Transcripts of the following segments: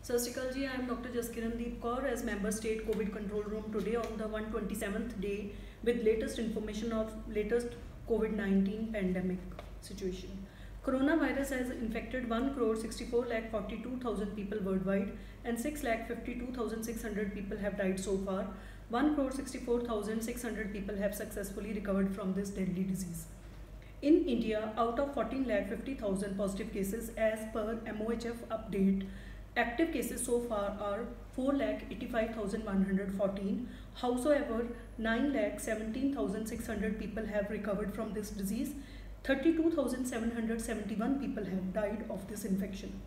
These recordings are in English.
Sat Sri Akal ji, I am Dr. Jaskirandeep Kaur as Member State COVID Control Room today on the 127th day with latest information of latest COVID-19 pandemic situation. Coronavirus has infected 1,64,42,000 people worldwide and 6,52,600 people have died so far. 1,64,600 people have successfully recovered from this deadly disease. In India, out of 14,50,000 positive cases as per MOHF update, active cases so far are 4,85,114. However, 9,17,600 people have recovered from this disease. 32,771 people have died of this infection.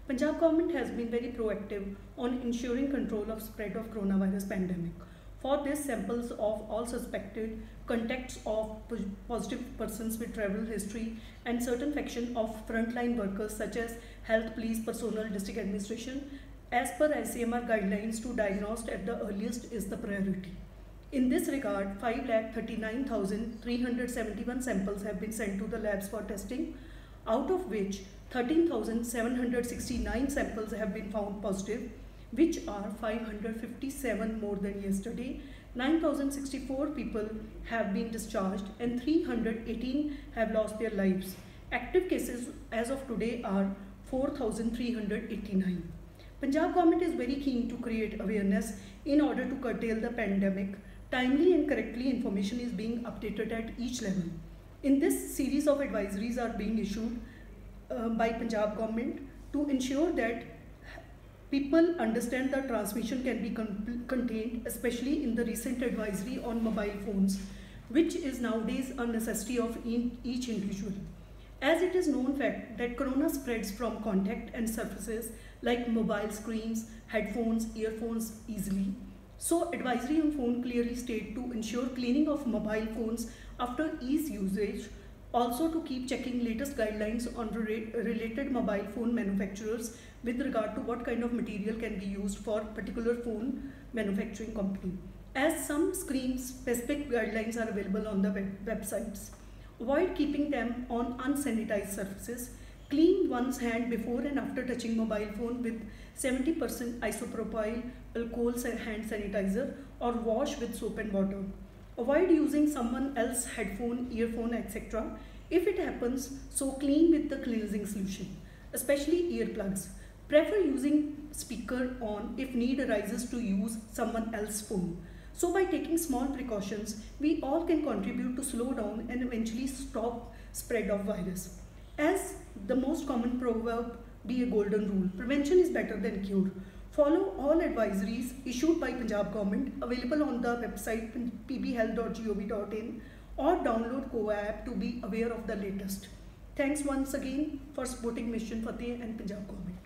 Punjab government has been very proactive on ensuring control of spread of coronavirus pandemic. For this, samples of all suspected contacts of positive persons with travel history and certain section of frontline workers such as health, police, personnel, district administration, as per ICMR guidelines to diagnose at the earliest is the priority. In this regard, 5,39,371 samples have been sent to the labs for testing, out of which 13,769 samples have been found positive, which are 557 more than yesterday. 9,064 people have been discharged and 318 have lost their lives. Active cases as of today are 4,389. Punjab government is very keen to create awareness in order to curtail the pandemic. Timely and correctly information is being updated at each level. In this series of advisories are being issued by Punjab government to ensure that people understand that transmission can be contained, especially in the recent advisory on mobile phones, which is nowadays a necessity of each individual. As it is known fact that corona spreads from contact and surfaces like mobile screens, headphones, earphones easily. So advisory on phone clearly state to ensure cleaning of mobile phones after each usage, also to keep checking latest guidelines on related mobile phone manufacturers with regard to what kind of material can be used for particular phone manufacturing company, as some screen specific guidelines are available on the websites. Avoid keeping them on unsanitized surfaces. Clean one's hand before and after touching mobile phone with 70% isopropyl alcohol hand sanitizer or wash with soap and water. Avoid using someone else's headphone, earphone, etc. If it happens, so clean with the cleansing solution, especially earplugs. Prefer using speaker on if need arises to use someone else's phone. So by taking small precautions, we all can contribute to slow down and eventually stop spread of virus. As the most common proverb be a golden rule, prevention is better than cure. Follow all advisories issued by Punjab government available on the website pbhealth.gov.in or download COA app to be aware of the latest. Thanks once again for supporting Mission Fateh and Punjab government.